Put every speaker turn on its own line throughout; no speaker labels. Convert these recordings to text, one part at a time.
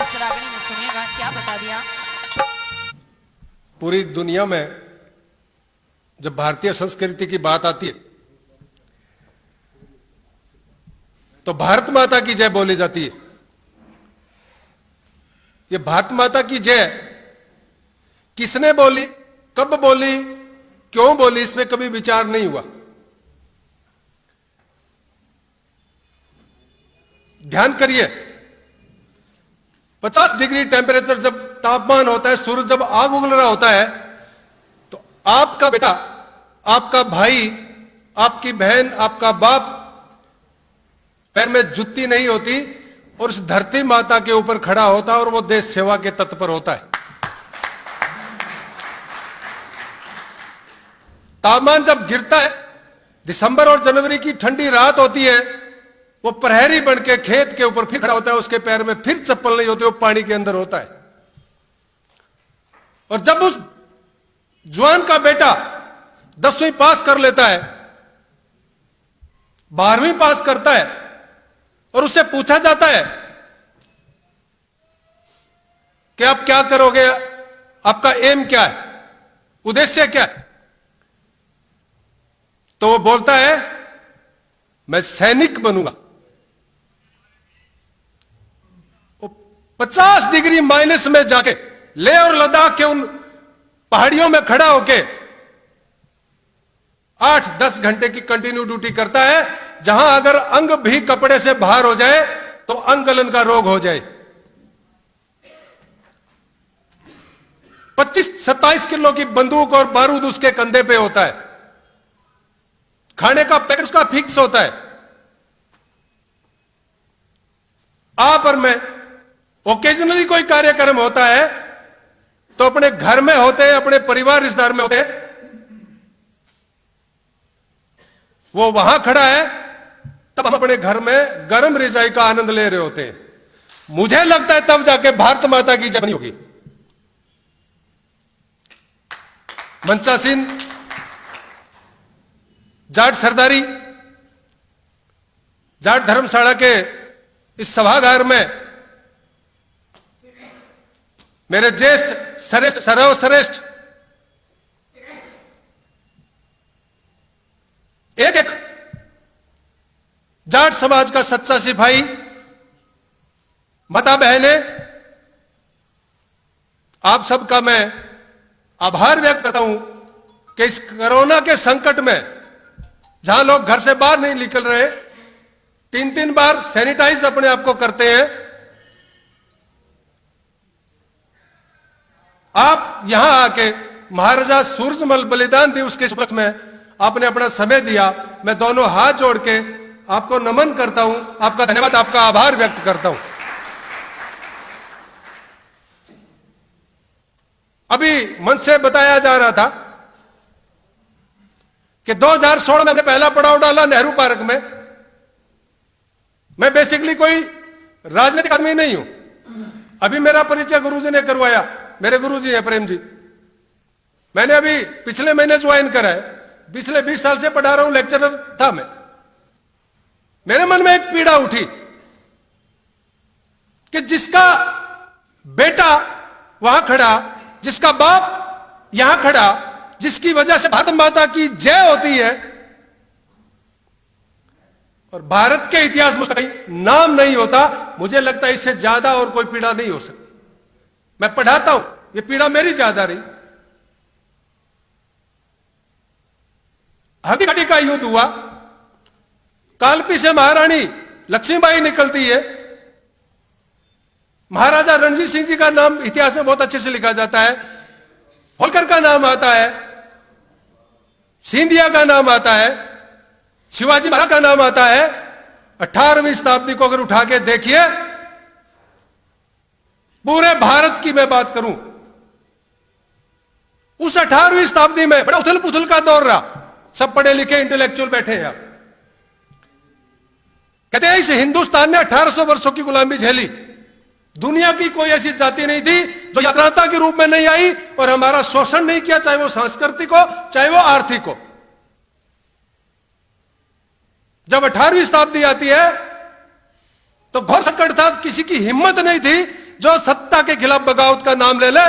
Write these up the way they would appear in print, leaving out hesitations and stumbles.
इस रागनी में सुनिएगा क्या बता दिया।
पूरी दुनिया में जब भारतीय संस्कृति की बात आती है तो भारत माता की जय बोली जाती है। ये भारत माता की जय किसने बोली, कब बोली, क्यों बोली, इसमें कभी विचार नहीं हुआ। ध्यान करिए, 50 डिग्री टेम्परेचर जब तापमान होता है, सूरज जब आग उगल रहा होता है, तो आपका बेटा, आपका भाई, आपकी बहन, आपका बाप पैर में जुत्ती नहीं होती और उस धरती माता के ऊपर खड़ा होता है और वो देश सेवा के तत्पर होता है। तापमान जब गिरता है, दिसंबर और जनवरी की ठंडी रात होती है, वो प्रहरी बन के खेत के ऊपर फिर खड़ा होता है, उसके पैर में फिर चप्पल नहीं होती, वो पानी के अंदर होता है। और जब उस जवान का बेटा 10वीं पास कर लेता है, 12वीं पास करता है और उससे पूछा जाता है कि आप क्या करोगे, आपका एम क्या है, उद्देश्य क्या है, तो वो बोलता है मैं सैनिक बनूंगा। 50 डिग्री माइनस में जाके लेह और लद्दाख के उन पहाड़ियों में खड़ा होके 8-10 घंटे की कंटिन्यू ड्यूटी करता है, जहां अगर अंग भी कपड़े से बाहर हो जाए तो अंगलन का रोग हो जाए। 25-27 किलो की बंदूक और बारूद उसके कंधे पे होता है, खाने का पैकेट उसका फिक्स होता है। आप और मैं ओकेजनली कोई कार्यक्रम होता है तो अपने घर में होते हैं, अपने परिवार रिश्तेदार में होते हैं, वो वहां खड़ा है, तब हम अपने घर में गर्म रजाई का आनंद ले रहे होते हैं। मुझे लगता है तब जाके भारत माता की जय बनी होगी। मनसा सिंह, जाट सरदारी, जाट धर्मशाला के इस सभागार में मेरे ज्येष्ठ श्रेष्ठ सर्वश्रेष्ठ एक एक जाट समाज का सच्चा सिपाही, माता बहने, आप सबका मैं आभार व्यक्त करता हूं कि इस कोरोना के संकट में जहां लोग घर से बाहर नहीं निकल रहे, 3-3 बार सैनिटाइज अपने आप को करते हैं, आप यहां आके महाराजा सूरजमल बलिदान दिवस के उपलक्ष्य में आपने अपना समय दिया। मैं दोनों हाथ जोड़ के आपको नमन करता हूं, आपका धन्यवाद, आपका आभार व्यक्त करता हूं। अभी मन से बताया जा रहा था कि 2016 में हमने पहला पड़ाव डाला नेहरू पार्क में। मैं बेसिकली कोई राजनीतिक आदमी नहीं हूं, अभी मेरा परिचय गुरुजी ने करवाया, मेरे गुरुजी हैं प्रेम जी। मैंने अभी पिछले महीने ज्वाइन करा है, पिछले 20 साल से पढ़ा रहा हूं, लेक्चरर था मैं। मेरे मन में एक पीड़ा उठी कि जिसका बेटा वहां खड़ा, जिसका बाप यहां खड़ा, जिसकी वजह से भारत माता की जय होती है, और भारत के इतिहास में कहीं नाम नहीं होता, मुझे लगता है इससे ज्यादा और कोई पीड़ा नहीं हो सकती। मैं पढ़ाता हूं, ये पीड़ा मेरी ज्यादा रही। हकीकत का युद्ध हुआ, कालपी से महारानी लक्ष्मीबाई निकलती है, महाराजा रणजीत सिंह जी का नाम इतिहास में बहुत अच्छे से लिखा जाता है, होलकर का नाम आता है, सिंधिया का नाम आता है, शिवाजी महाराज का नाम आता है। 18वीं शताब्दी को अगर उठा के देखिए, पूरे भारत की मैं बात करूं, उस 18वीं शताब्दी में बड़ा उथल पुथल का दौर रहा, सब पढ़े लिखे इंटेलेक्चुअल बैठे हैं। कहते हैं इस हिंदुस्तान ने 1800 वर्षों की गुलामी झेली, दुनिया की कोई ऐसी जाति नहीं थी जो आक्रांता के रूप में नहीं आई और हमारा शोषण नहीं किया, चाहे वो सांस्कृतिक हो, चाहे वो आर्थिक हो। जब 18वीं शताब्दी आती है तो घोर संकट था, किसी की हिम्मत नहीं थी जो सत्ता के खिलाफ बगावत का नाम ले ले,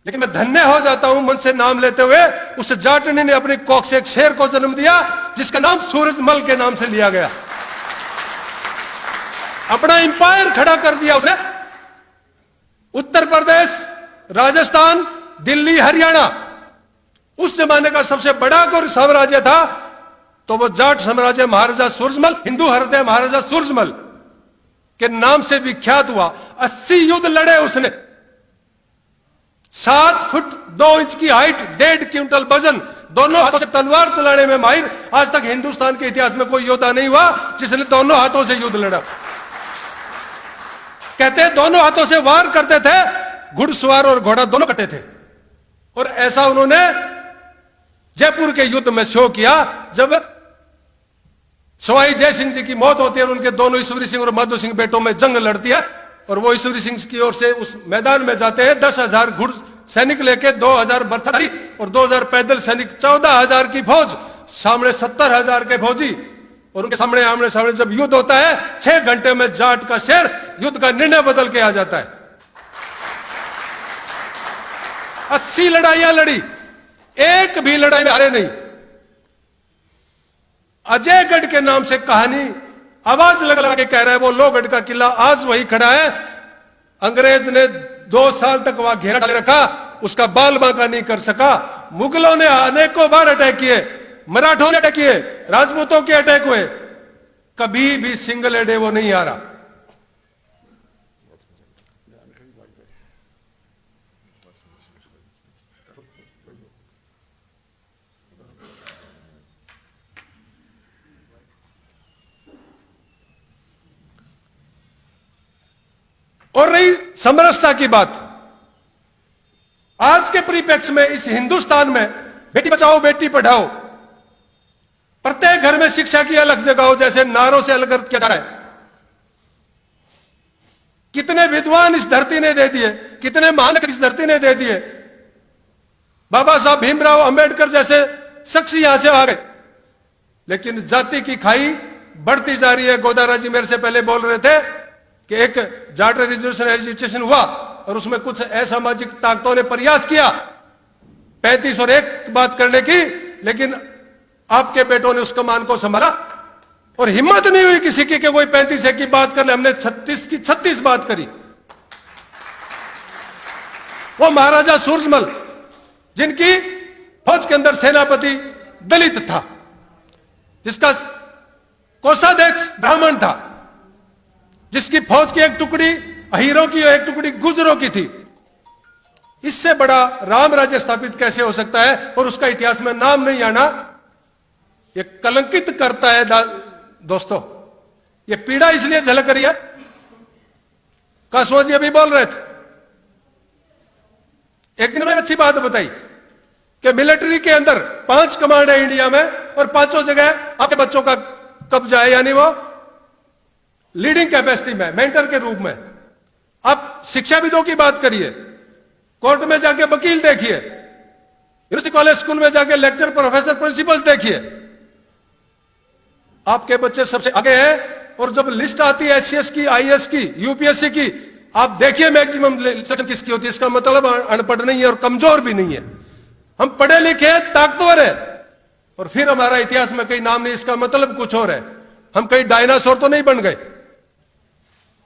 लेकिन मैं धन्य हो जाता हूं मन से नाम लेते हुए, उस जाटनी ने अपनी कोख से एक शेर को जन्म दिया जिसका नाम सूरजमल के नाम से लिया गया। अपना इंपायर खड़ा कर दिया उसने। उत्तर प्रदेश, राजस्थान, दिल्ली, हरियाणा उस जमाने का सबसे बड़ा कोई साम्राज्य था तो वो जाट साम्राज्य महाराजा सूरजमल, हिंदू हृदय महाराजा सूरजमल के नाम से विख्यात हुआ। 80 युद्ध लड़े उसने, 7 फुट 2 इंच की हाइट, 1.5 क्विंटल वजन, दोनों हाथों से तलवार चलाने में माहिर। आज तक हिंदुस्तान के इतिहास में कोई योद्धा नहीं हुआ जिसने दोनों हाथों से युद्ध लड़ा। कहते हैं दोनों हाथों से वार करते थे, घुड़सवार और घोड़ा दोनों कटे थे। और ऐसा उन्होंने जयपुर के युद्ध में शो किया जब सवाई जय सिंह जी की मौत होती है और उनके दोनों ईश्वरी सिंह और माधो सिंह बेटों में जंग लड़ती है और वो ईश्वरी सिंह की ओर से उस मैदान में जाते हैं 10,000 घुड़ सैनिक लेके, 2,000 बर्फधारी और 2,000 पैदल सैनिक, 14,000 की फौज, सामने 70,000 के फौजी और उनके सामने आमने सामने जब युद्ध होता है 6 घंटे में जाट का शेर युद्ध का निर्णय बदल के आ जाता है। 80 लड़ाइयां लड़ी, एक भी लड़ाई में हारे नहीं। अजयगढ़ के नाम से कहानी आवाज लगा के कह रहा है वो लोहगढ़ का किला आज वही खड़ा है। अंग्रेज ने 2 साल तक वहां घेरा डाले रखा, उसका बाल बांका नहीं कर सका। मुगलों ने अनेकों बार अटैक किए, मराठों ने अटैक किए, राजपूतों के अटैक हुए, कभी भी सिंगल एडे वो नहीं आ रहा। और रही समरसता की बात, आज के परिप्रेक्ष्य में इस हिंदुस्तान में बेटी बचाओ बेटी पढ़ाओ, प्रत्येक घर में शिक्षा की अलग जगह हो, जैसे नारों से अलग किया जा रहा है। कितने विद्वान इस धरती ने दे दिए, कितने महान इस धरती ने दे दिए। बाबा साहब भीमराव अंबेडकर जैसे शख्स यहां से आ गए, लेकिन जाति की खाई बढ़ती जा रही है। गोदारा जी मेरे से पहले बोल रहे थे कि एक जाट रिजर्वेशन एजिटेशन हुआ और उसमें कुछ असामाजिक ताकतों ने प्रयास किया 35 और 1 बात करने की, लेकिन आपके बेटों ने उस कमान को संभाला और हिम्मत नहीं हुई किसी की कि कोई 35 की बात कर ले। हमने 36 की 36 बात करी। वो महाराजा सूरजमल जिनकी फौज के अंदर सेनापति दलित था, जिसका कोषाध्यक्ष ब्राह्मण था, जिसकी फौज की एक टुकड़ी अहीरों की और एक टुकड़ी गुजरों की थी। इससे बड़ा राम राज्य स्थापित कैसे हो सकता है और उसका इतिहास में नाम नहीं आना, यह कलंकित करता है। दोस्तों, यह पीड़ा इसलिए झलक रही है, कासवा जी अभी बोल रहे थे, एक दिन में अच्छी बात बताई कि मिलिट्री के अंदर 5 कमांड है इंडिया में और 5 जगह आपके बच्चों का कब्जा है, यानी वो लीडिंग कैपेसिटी में, मेंटर के रूप में। आप शिक्षाविदों की बात करिए, कोर्ट में जाके वकील देखिए, यूनिवर्सिटी कॉलेज स्कूल में जाके लेक्चर प्रोफेसर प्रिंसिपल देखिए, आपके बच्चे सबसे आगे हैं। और जब लिस्ट आती है एचसीएस की, आईएएस की, यूपीएससी की, आप देखिए मैक्सिमम सिलेक्शन किसकी होती है। इसका मतलब अनपढ़ नहीं है और कमजोर भी नहीं है। हम पढ़े लिखे हैं, ताकतवर है, और फिर हमारा इतिहास में कहीं नाम नहीं, इसका मतलब कुछ और है। हम कहीं डायनासोर तो नहीं बन गए।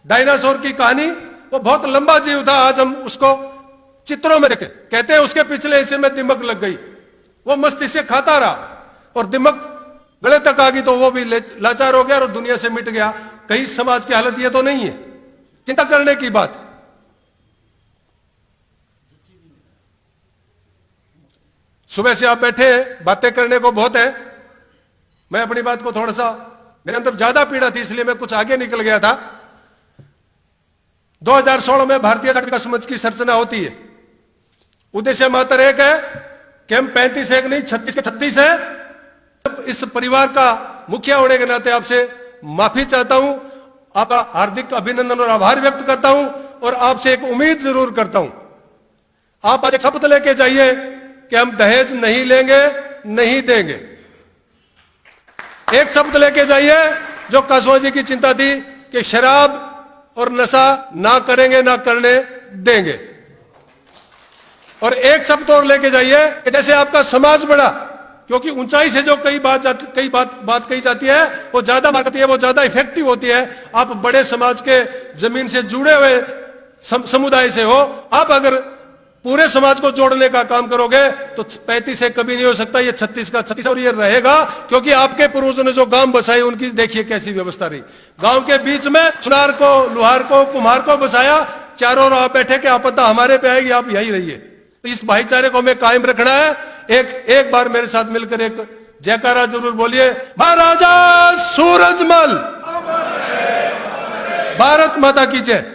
डायनासोर की कहानी वो बहुत लंबा जीव था, आज हम उसको चित्रों में देखे, कहते हैं उसके पिछले हिस्से में दिमक लग गई, वो मस्ती से खाता रहा और दिमक गले तक आ गई तो वो भी लाचार हो गया और दुनिया से मिट गया। कहीं समाज की हालत ये तो नहीं है, चिंता करने की बात। सुबह से आप बैठे बातें करने को बहुत है, मैं अपनी बात को थोड़ा सा, मेरे अंदर ज्यादा पीड़ा थी इसलिए मैं कुछ आगे निकल गया था। 2016 में भारतीय जाट विकास मंच की संरचना होती है। उद्देश्य मात्र एक है कि हम 35 एक नहीं 36 के 36 है। इस परिवार का मुखिया होने के नाते आपसे माफी चाहता हूं, आपका हार्दिक अभिनंदन और आभार व्यक्त करता हूं और आपसे एक उम्मीद जरूर करता हूं। आप आज एक शपथ लेके जाइए कि हम दहेज नहीं लेंगे, नहीं देंगे। एक शब्द लेके जाइए, जो कासवा जी की चिंता थी कि शराब और नशा ना करेंगे, ना करने देंगे। और एक शब्द और लेके जाइए कि जैसे आपका समाज बढ़ा, क्योंकि ऊंचाई से जो कई बात कही जाती है वो ज्यादा मारती है, वो ज्यादा इफेक्टिव होती है। आप बड़े समाज के जमीन से जुड़े हुए समुदाय से हो, आप अगर पूरे समाज को जोड़ने का काम करोगे तो 35 से कभी नहीं हो सकता, ये 36 का 36 और ये रहेगा, क्योंकि आपके पूर्वजों ने जो गांव बसाए उनकी देखिए कैसी व्यवस्था रही। गांव के बीच में सुनार को, लुहार को, कुम्हार को बसाया, चारों ओर आप बैठे कि आपदा हमारे पे आएगी, आप यही रहिए। तो इस भाईचारे को हमें कायम रखना है। एक बार मेरे साथ मिलकर एक जयकारा जरूर बोलिए, महाराजा सूरजमल, भारत माता की जय।